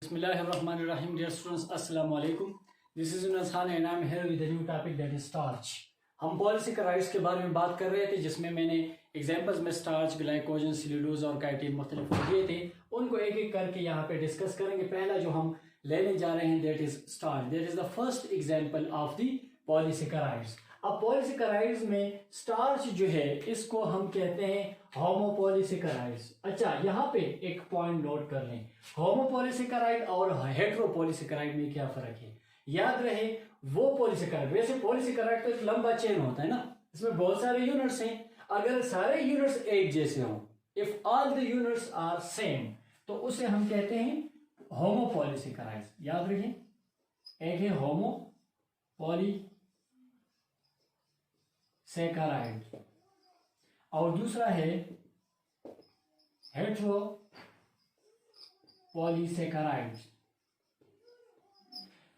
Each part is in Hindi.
Bismillahirrahmanirrahim. Dear students, Assalamu alaikum. This is Yunus Khan and I am here with a new topic that is starch. हम पॉलीसेकेराइड्स के बारे में बात कर रहे थे जिसमें मैंने एग्जांपल्स में स्टार्च, ग्लाइकोजन, सेल्यूलोज और काइटिन मुख्तलिफ दिए थे। उनको एक एक करके यहाँ पे डिस्कस करेंगे। पहला जो हम लेने जा रहे हैं that is starch. That is the first example of the polysaccharides. अब पॉलीसेकेराइड्स में स्टार्च जो है इसको हम कहते हैं होमोपॉलीसेकेराइड्स। अच्छा, यहाँ पे एक पॉइंट नोट कर लें, होमोपॉलीसेकेराइड और हेटेरोपॉलीसेकेराइड में क्या फर्क है। याद रहे वो पॉलीसेकेराइड, वैसे पॉलीसेकेराइड तो एक लंबा चेन होता है ना, इसमें बहुत सारे यूनिट्स हैं। अगर सारे यूनिट्स एक जैसे हों, if all the units are same, तो उसे हम कहते हैं होमोपॉलीसेकेराइड्स। याद रखिए, एक है होमोपॉलीसेकेराइड और दूसरा है हेटेरोपॉलीसेकेराइड।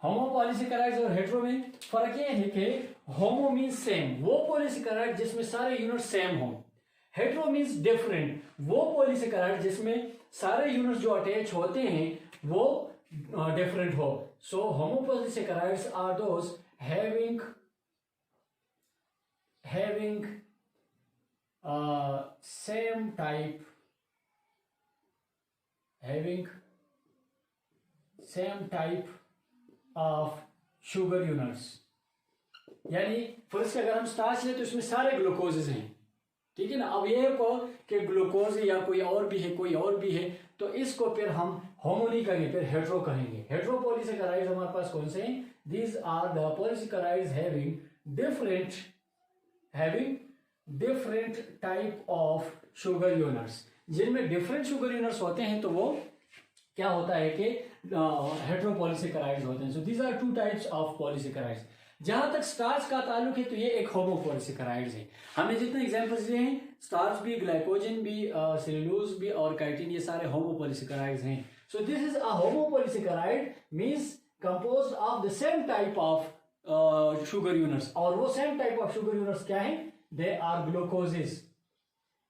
होमोपॉलीसेकेराइड्स और हेटेरो में फर्क यह है कि होमो मीन्स सेम, वो पॉलीसेकेराइड जिसमें सारे यूनिट सेम हो। हेटेरो मीन्स डिफरेंट, वो पॉलीसेकेराइड जिसमें सारे यूनिट जो अटैच होते हैं वो डिफरेंट हो। So homopolysaccharides are those having same type of sugar units. यानी फर्स्ट अगर हम स्टार्च ले तो इसमें सारे ग्लूकोजेस हैं, ठीक है ना। अब ये को कि ग्लूकोज या कोई और भी है, तो इसको फिर हम होमो नहीं कहेंगे, फिर हेटेरो कहेंगे। हेटेरोपॉलीसेकेराइड्स हमारे पास कौन से हैं? These are the polysaccharides having different type of sugar units. जिनमें डिफरेंट शुगर यूनिट्स होते हैं तो वो क्या होता है कि हेटेरोपॉलीसेकेराइड्स होते हैं। So these are two types of polysaccharides. जहां तक स्टार्च का ताल्लुक है तो ये एक होमोपॉलीसेकेराइड्स है। हमने जितने एग्जांपल्स दिए हैं, स्टार्च भी, ग्लाइकोजन भी, सेल्यूलोज भी और काइटिन, ये सारे होमोपॉलीसेकेराइड्स हैं। So this is a homopolysaccharide means composed of the same type of sugar units. और वो same type of sugar units क्या है? They are glucoses.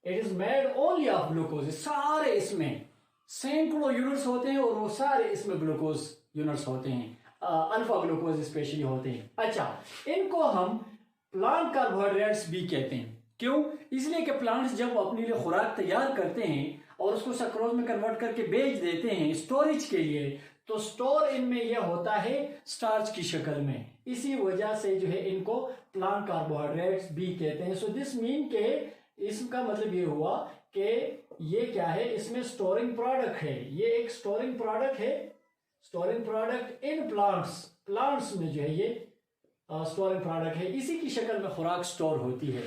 It is made only of glucoses. सारे इसमें सैकड़ों यूनिट्स होते हैं और वो सारे इसमें ग्लूकोज यूनिट्स होते हैं, अल्फा ग्लूकोज स्पेशली होते हैं। अच्छा, इनको हम प्लांट कार्बोहाइड्रेट्स भी कहते हैं। क्यों? इसलिए कि प्लांट्स जब अपने लिए खुराक तैयार करते हैं और उसको सक्रोज में कन्वर्ट करके बेच देते हैं स्टोरेज के लिए, तो स्टोर इनमें यह होता है स्टार्च की शक्ल में। इसी वजह से जो है इनको प्लांट कार्बोहाइड्रेट्स भी कहते हैं। सो दिस मीन के इसका मतलब ये हुआ कि ये क्या है, इसमें स्टोरिंग प्रोडक्ट है। ये एक स्टोरिंग प्रोडक्ट है, स्टोरिंग प्रोडक्ट इन प्लांट्स में जो है ये स्टोरिंग प्रोडक्ट है। इसी की शक्ल में खुराक स्टोर होती है।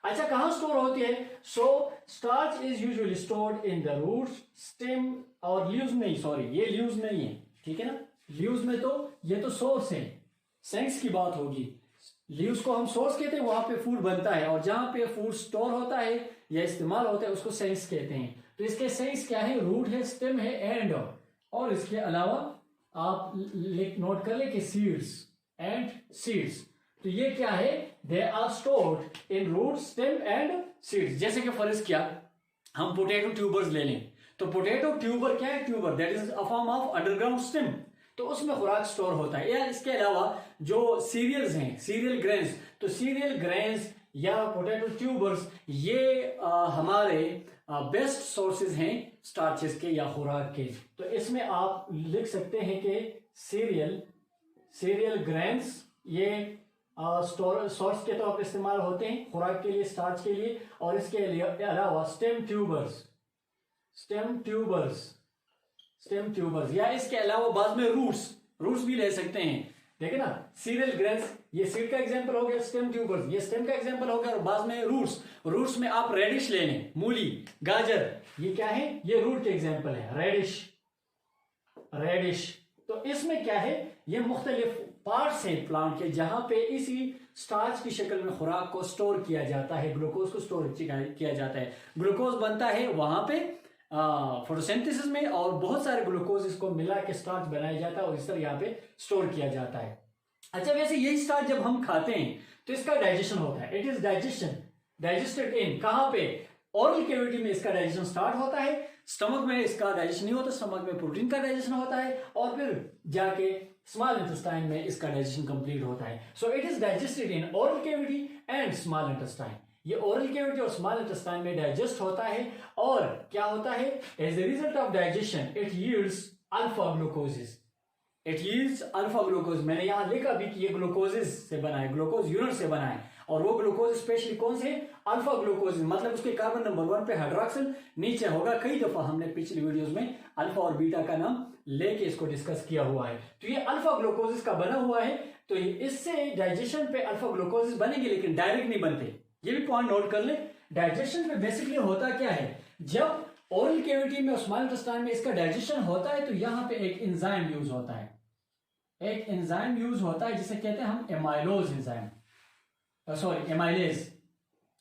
अच्छा, कहां स्टोर होती है? So starch is usually stored in the roots, stem और लीव्स नहीं, सॉरी ये लीव्स नहीं है, ठीक है ना। लीव्स में तो ये तो सोर्स है, सेंस की बात होगी। लीव्स को हम सोर्स कहते हैं, वहां पे फूड बनता है, और जहां पे फूड स्टोर होता है या इस्तेमाल होता है उसको सेंस कहते हैं। तो इसके सेंस क्या है? रूट है, स्टेम है, एंड। और इसके अलावा आप नोट कर ले कि सीड्स। तो ये क्या है? They are stored in root, stem and seeds. जैसे कि फर्ज किया हम पोटैटो ट्यूबर्स ले लें, तो पोटैटो ट्यूबर क्या है? Tuber, that is a form of underground stem, तो उसमें खुराक स्टोर होता है। या इसके अलावा जो सीरियल्स हैं, सीरियल ग्रेन्स, तो सीरियल ग्रेन्स या पोटैटो ट्यूबर्स ये हमारे बेस्ट सोर्सेज हैं स्टार्चेस के या खुराक के। तो इसमें आप लिख सकते हैं कि सीरियल ग्रेन्स ये सोर्स के तौर पर इस्तेमाल होते हैं खुराक के लिए, स्टार्च के लिए। और इसके अलावा स्टेम ट्यूबर्स या इसके अलावा बाद में रूट्स भी ले सकते हैं। देखे ना, सीरियल ग्रेन्स ये सीड का एग्जांपल हो गया, स्टेम ट्यूबर्स ये स्टेम का एग्जांपल हो गया, और बाद में रूट्स में आप रेडिश ले लें, मूली, गाजर, ये क्या है? ये रूट के एग्जांपल है। रेडिश तो इसमें क्या है? ये मुख्तलिफ पार्ट्स हैं प्लांट के जहां पे इसी स्टार्च की शक्ल में खुराक को स्टोर किया जाता है, ग्लूकोज को स्टोर किया जाता है। ग्लूकोज बनता है वहां पे फोटोसिंथेसिस में, और बहुत सारे ग्लूकोज इसको मिला के स्टार्च बनाया जाता है और इस तरह यहाँ पे स्टोर किया जाता है। अच्छा, वैसे यही स्टार्च जब हम खाते हैं तो इसका डाइजेशन होता है। इट इज डाइजेस्टेड इन कहां पे? ओरल कैविटी में इसका डाइजेशन स्टार्ट होता है, स्टमक में इसका डाइजेशन नहीं होता, स्टमक में प्रोटीन का डाइजेशन होता है और फिर जाके स्मॉल इंटेस्टाइन में इसका डाइजेशन कंप्लीट होता है. So it is digested in oral cavity and small intestine. ये ओरल कैविटी और स्मॉल इंटेस्टाइन में डाइजेस्ट होता है और क्या होता है, as a result of digestion it yields alpha glucoses. It yields alpha glucose. मैंने यहां लिखा भी कि ये ग्लूकोजेस से बना है, ग्लूकोज यूनिट से बना है और वो ग्लूकोज स्पेशली कौन से, अल्फा ग्लूकोज. मतलब उसके कार्बन नंबर 1 पे हाइड्रोक्सिल नीचे होगा. कई दफा हमने पिछली वीडियोस में अल्फा और बीटा का नाम लेके इसको डिस्कस किया हुआ है. तो ये अल्फा ग्लूकोजेस का बना हुआ है. तो इससे डाइजेशन पे अल्फा ग्लूकोजेस बनेंगे लेकिन डायरेक्ट नहीं बनते. ये भी पॉइंट नोट कर ले. डाइजेशन पे बेसिकली होता क्या है, जब ओरल कैविटी में और स्मॉल इंटेस्टाइन में इसका डाइजेशन होता है तो यहां पे एक एंजाइम यूज होता है. एक एंजाइम यूज होता है जिसे कहते हैं हम एमाइलोज एंजाइम, सॉरी एमाइलेज,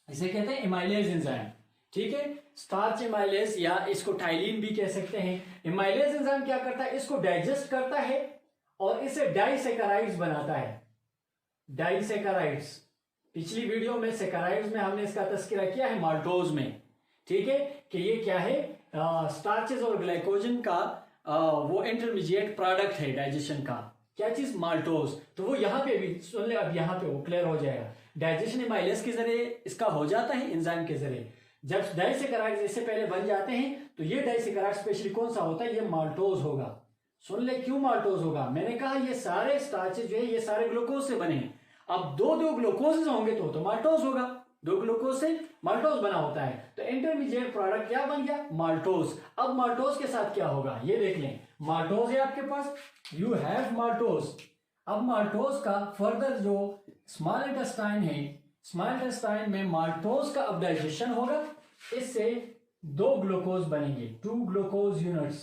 इसे कहते हैं एमाइलेज एंजाइम. ठीक है, स्टार्च एमाइलेज या इसको टाइलिन भी कह सकते हैं. एमाइलेज एंजाइम क्या करता है, इसको डाइजेस्ट करता है और इसे डाइसेकेराइड्स बनाता है. डाइसेकेराइड्स, पिछली वीडियो में सेकेराइड्स में हमने इसका तस्करा किया है माल्टोज में. ठीक है, कि ये क्या है, स्टार्चेस और ग्लाइकोजन का वो इंटरमीडिएट प्रोडक्ट है डाइजेशन का. क्या चीज, माल्टोज. तो वो यहाँ पे भी सुन ले, अब यहाँ पे वो क्लियर हो जाएगा. डाइजेशन एमाइलेज के जरिए इसका हो जाता है एंजाइम के जरिए. जब डाइसेकेराइड्स इससे पहले बन जाते हैं तो ये डाइसेकेराइड स्पेशली कौन सा होता है, ये माल्टोज होगा. सुन ले क्यों माल्टोज होगा, मैंने कहा ये सारे स्टार्चेस जो है ये सारे ग्लूकोज से बने हैं. अब दो ग्लूकोज होंगे तो माल्टोज होगा. 2 ग्लूकोज से माल्टोज बना होता है. तो इंटरमीडिएट प्रोडक्ट क्या बन गया, माल्टोज. अब माल्टोज के साथ क्या होगा ये देख लें. माल्टोज है आपके पास, यू हैव माल्टोज. अब माल्टोज का फर्दर जो स्मॉल इंटेस्टाइन है, स्मॉल इंटेस्टाइन में माल्टोज का अब डाइजेशन होगा. इससे 2 ग्लूकोज बनेंगे, 2 ग्लूकोज यूनिट्स,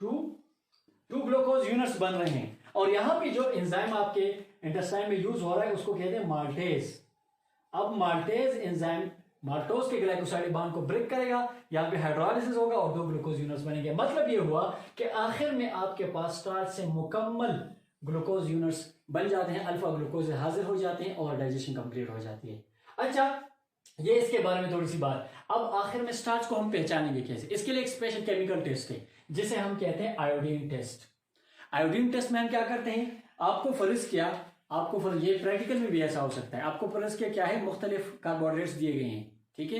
2 ग्लूकोज यूनिट्स बन रहे हैं. और यहां पे जो एंजाइम आपके इंटेस्टाइन में यूज हो रहा है उसको कहते हैं माल्टेज. अब माल्टेज एंजाइम माल्टोज के ग्लाइकोसाइड बॉन्ड को ब्रेक करेगा, यहाँ पे हाइड्रोलाइसिस होगा और 2 ग्लूकोज यूनिट्स बनेंगे. मतलब ये हुआ कि आखिर में आपके पास स्टार्च से मुकम्मल ग्लूकोज यूनिट्स बन जाते हैं, अल्फा ग्लूकोज हाजिर हो जाते हैं और डाइजेशन कंप्लीट हो जाती है. अच्छा, ये इसके बारे में थोड़ी सी बात. अब आखिर में स्टार्च को हम पहचानेंगे कैसे, इसके लिए एक स्पेशल केमिकल टेस्ट है जिसे हम कहते हैं आयोडीन टेस्ट. आयोडीन टेस्ट में हम क्या करते हैं, आपको फर्ज किया, ये प्रैक्टिकल में भी ऐसा हो सकता है. आपको फर्ज किया क्या है, मुख्तलिफ कार्बोहाइड्रेट्स दिए गए हैं. ठीक है,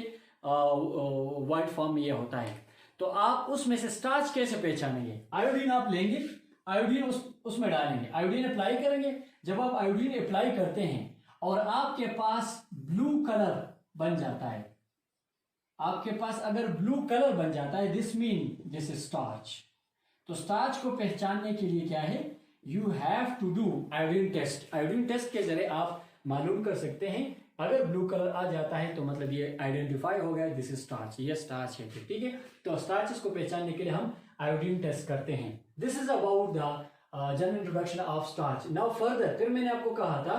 वाइट फॉर्म में ये होता है. तो आप उसमें से स्टार्च कैसे पहचानेंगे, आयोडीन आप लेंगे, आयोडीन उसमें डालेंगे, आयोडीन अप्लाई करेंगे. जब आप आयोडीन अप्लाई करते हैं और आपके पास ब्लू कलर बन जाता है, आपके पास अगर ब्लू कलर बन जाता है, this mean this is starch. तो स्टार्च को पहचानने के लिए क्या है, you have to do iodine test. Iodine test के जरिए आप मालूम कर सकते हैं, अगर ब्लू कलर आ जाता है तो मतलब ये आइडेंटिफाई हो गया, दिस इज स्टार्च, ये स्टार्च है. ठीक है, तो स्टार्च को पहचानने के लिए हम आयोडीन टेस्ट करते हैं. This is about the general introduction of starch. Now further, फिर मैंने आपको कहा था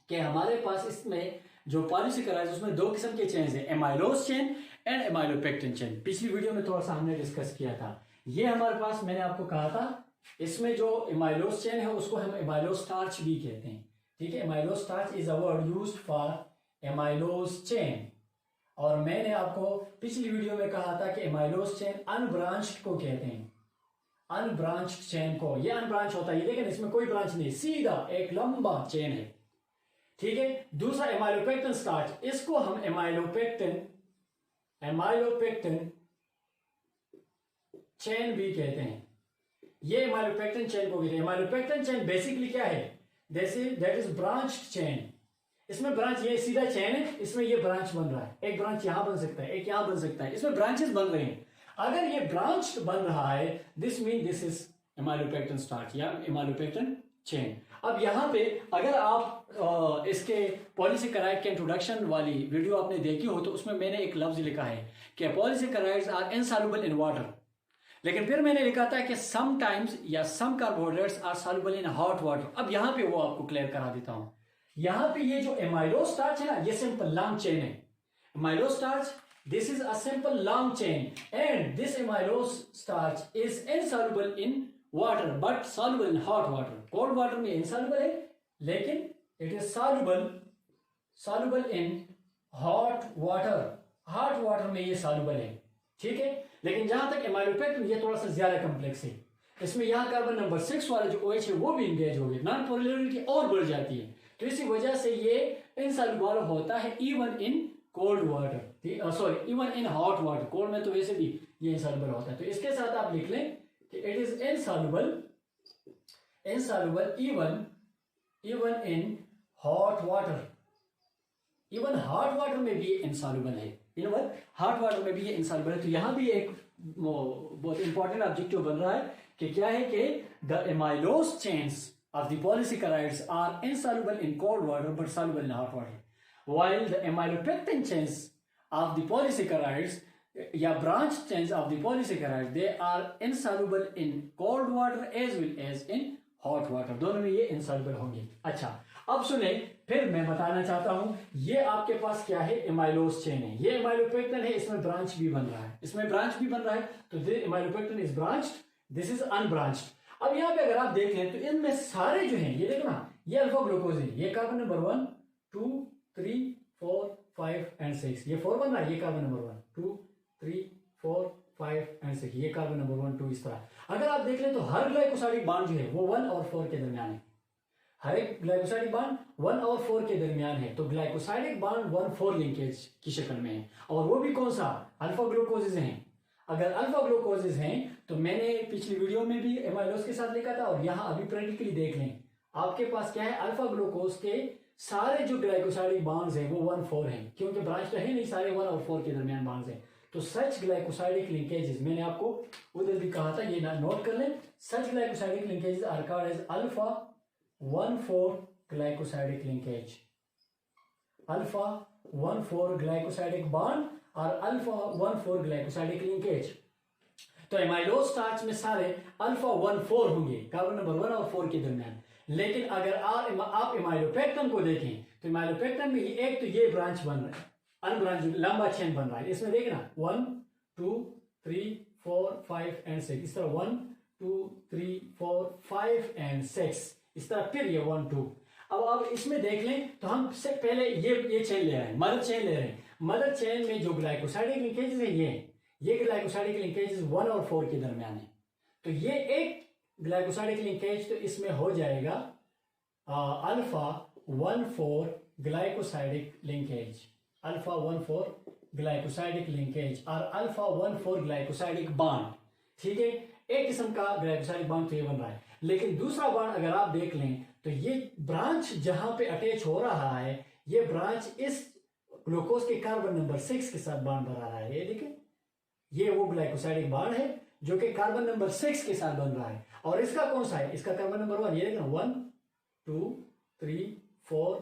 कि हमारे पास इसमें जो पॉलीसेकेराइड उसमें 2 किस्म के चेन है, amylose chain and amylopectin chain. पिछली वीडियो में थोड़ा सा हमने डिस्कस किया था. ये हमारे पास, मैंने आपको कहा था, इसमें जो एमाइलोज चेन है उसको हम एमाइलोज स्टार्च भी कहते हैं. ठीक है, amylose starch is a word used for amylose chain. और मैंने आपको पिछली वीडियो में कहा था कि एमाइलोज चेन अनब्रांच्ड को कहते हैं, अनब्रांच्ड चेन को. ये अनब्रांच होता है, ये देखें इसमें कोई ब्रांच नहीं, सीधा एक लंबा चेन है. ठीक है, दूसरा एमाइलोपेक्टिन स्टार्च, इसको हम एमाइलोपेक्टिन चेन भी कहते हैं. ये एमाइलोपेक्टिन चेन को कहते हैं. एमाइलोपेक्टिन चेन बेसिकली क्या है, दैट इज ब्रांच्ड चेन. इसमें ब्रांच, ये सीधा चेन है, इसमें ये ब्रांच बन रहा है, एक ब्रांच यहां बन सकता है, एक यहां बन सकता है, इसमें ब्रांचेस बन रहे हैं. अगर ये ब्रांच बन रहा है, this mean this is amylopectin starch या एमाइलोपेक्टिन चेन. अब यहां पे अगर आप इसके पॉलीसेकेराइड के इंट्रोडक्शन वाली वीडियो आपने देखी हो तो उसमें मैंने एक लफ्ज लिखा है कि polysaccharides are insoluble in water. लेकिन फिर मैंने लिखा था कि समटाइम्स या some carbohydrates are soluble in hot water. अब यहां पे वो आपको क्लियर करा देता हूं. यहां पे ये जो एमाइलोज स्टार्च है ना, ये सिंपल लॉन्ग चेन है. Amylose starch, this is a simple long chain and this amylose starch is insoluble in water but soluble in hot water. Cold water में इनसॉल्युबल है लेकिन it is soluble in hot water. Hot water में ये सॉल्युबल है, ठीक है। लेकिन जहां तक एमाइलोपेक्टिन ये थोड़ा सा ज्यादा कम्प्लेक्स है, इसमें यहाँ कार्बन नंबर 6 वाला जो OH है वो भी इंगेज हो गया, नॉन पोलैरिटी और बढ़ जाती है, तो इसी वजह से ये इनसॉल्युबल होता है even in cold water, sorry even in hot water. Cold में तो वैसे भी ये इनसॉल्युबल होता है, तो इसके साथ आप लिख लें कि it is insoluble even in hot water, even hot water में भी ये इनसॉल्युबल है, इवन हॉट वाटर में भी ये इनसॉल्युबल है। तो यहां भी एक बहुत इंपॉर्टेंट ऑब्जेक्टिव बन रहा है कि क्या है कि the amylose chains of the polysaccharides are insoluble in cold water but soluble in hot water, while the amylopectin chains of the polysaccharides या branch chains of the polysaccharides they are insoluble in cold water as well as in hot water, दोनों में ये insoluble होंगे। अच्छा, अब सुने, फिर मैं बताना चाहता हूं, ये आपके पास क्या है, एमाइलोज चेन है, ये एमाइलोपेक्टिन है, इसमें ब्रांच भी बन रहा है, इसमें ब्रांच भी बन रहा है, तो amylopectin is branched, this is unbranched. अब यहाँ पे अगर आप देख लें तो इनमें सारे जो हैं, ये देखो ना, ये अल्फा ग्लूकोज है, ये कार्बन नंबर 1 2 3 4 5 एंड 6, ये 4 बन रहा है, ये कार्बन नंबर 1 2 3 4 5 एंड 6, ये कार्बन नंबर 1 2, इस तरह अगर आप देख लें तो हर ग्लाइकोसाइडिक बॉन्ड जो है वो 1 और 4 के दरमियान है, हर एक ग्लाइकोसाइडिक बॉन्ड 1 और 4 के दरमियान है, तो ग्लाइकोसाइडिक बॉन्ड 1-4 लिंकेज की शक्ल में है, और वो भी कौन सा, अल्फा ग्लूकोजेज हैं। अगर अल्फा ग्लूकोजेज हैं तो मैंने पिछली वीडियो में भी एमाइलोज के साथ लिखा था, और यहाँ अभी प्रैक्टिकली देख लें, आपके पास क्या है, अल्फा ग्लूकोज के सारे जो ग्लाइकोसाइडिक बॉन्ड्स हैं वो 1-4 हैं, क्योंकि ब्रांच तो है नहीं, सारे 1 और 4 के दरमियान बॉन्ड्स हैं, तो सच ग्लाइकोसाइडिक लिंकेजेस, मैंने आपको उधर भी कहा था, ये नोट कर लें, such glycosidic linkages are called as alpha 1-4 glycosidic linkage, alpha 1-4 glycosidic bond और अल्फा 1-4 ग्लाइकोसाइडिक लिंकेज। तो एमाइलोज स्टार्च में सारे अल्फा 1-4 होंगे, कार्बन नंबर 1 और 4 के दरमियान। लेकिन अगर आप एमाइलोपेक्टिन को देखें तो एमाइलोपेक्टिन में एक तो ये ब्रांच बन रहा है, अनब्रांच लंबा चेन बन रहा है, इसमें देखना 1 2 3 4 5 एंड 6, इस तरह 1 2 3 4 5 एंड 6, इस तरह फिर ये 1 2। अब आप इसमें देख लें तो हम से पहले ये चेन ले रहे हैं, मदर चेन ले रहे हैं, मदर चेन में जो ग्लाइकोसाइडिक लिंकेजेस है ये ग्लाइकोसाइडिक लिंकेजेस 1 और 4 के दरमियान है, तो ये एक ग्लाइकोसाइडिक लिंकेज तो इसमें हो जाएगा alpha 1-4 glycosidic linkage, alpha 1-4 glycosidic linkage और अल्फा 1-4 ग्लाइकोसाइडिक बॉन्ड, ठीक है, एक किस्म का ग्लाइकोसाइडिक बॉन्ड तो ये बन रहा है। लेकिन दूसरा बॉन्ड अगर आप देख लें तो ये ब्रांच जहां पे अटैच हो रहा है, ये ब्रांच इस ग्लूकोज के कार्बन नंबर 6 के साथ बॉन्ड बना रहा है, ये देखिए, ये वो ग्लाइकोसाइडिक बॉन्ड है जो कि कार्बन नंबर 6 के साथ बन रहा है, और इसका कौन सा है, इसका कार्बन नंबर 1, ये देखना 1 2 3 4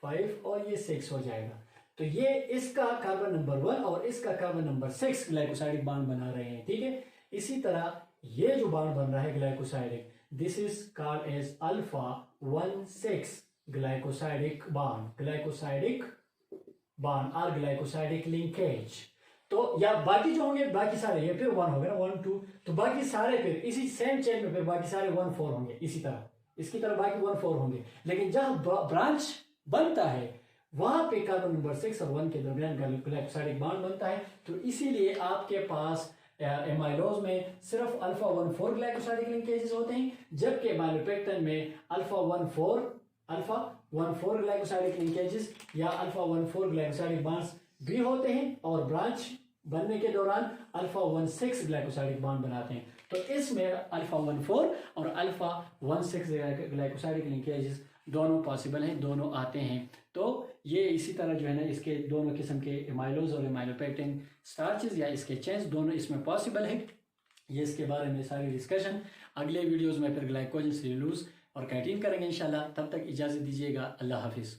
5 और ये 6 हो जाएगा, तो ये इसका कार्बन नंबर 1 और इसका कार्बन नंबर 6 ग्लाइकोसाइडिक बॉन्ड बना रहे हैं, ठीक है। इसी तरह ये जो बॉन्ड बन रहा है glycosidic, this is called as alpha 1-6 glycosidic bond और ग्लाइकोसाइडिक लिंकेज। तो या बाकी जो होंगे, बाकी सारे ये फिर 1 हो गया 1 2, तो बाकी सारे फिर इसी सेम चेन में फिर बाकी सारे 1-4 होंगे, इसी तरह इसकी तरह बाकी 1-4 होंगे। लेकिन जहां ब्रांच बनता है वहां पे कार्बन नंबर 6 और 1 के दरमियान ग्लाइकोसाइडिक बॉन्ड बनता है, तो इसीलिए आपके पास एमाइलोज में सिर्फ अल्फा 1-4 ग्लाइकोसाइडिक लिंकेजेस होते हैं, जबकि एमाइलोपेक्टिन में अल्फा 1-4 ग्लाइकोसाइडिक लिंकेजेस या अल्फा 1-4 ग्लाइकोसाइडिक बॉन्ड्स भी होते हैं, और ब्रांच बनने के दौरान अल्फा 1-6 ग्लाइकोसाइडिक बॉन्ड बनाते हैं। तो इसमें अल्फा 1-4 और अल्फा 1-6 ग्लाइकोसाइडिक लिंकेजेस दोनों पॉसिबल हैं, दोनों आते हैं। तो ये इसी तरह जो है ना, इसके दोनों किस्म के एमाइलोज और एमाइलोपेक्टिन स्टार्चेस या इसके चेन्स दोनों इसमें पॉसिबल है। ये इसके बारे में सारी डिस्कशन अगले वीडियोस में फिर ग्लाइकोजन, सेल्यूलोज और कैटीन करेंगे इंशाल्लाह। तब तक इजाज़त दीजिएगा, अल्लाह हाफिज़।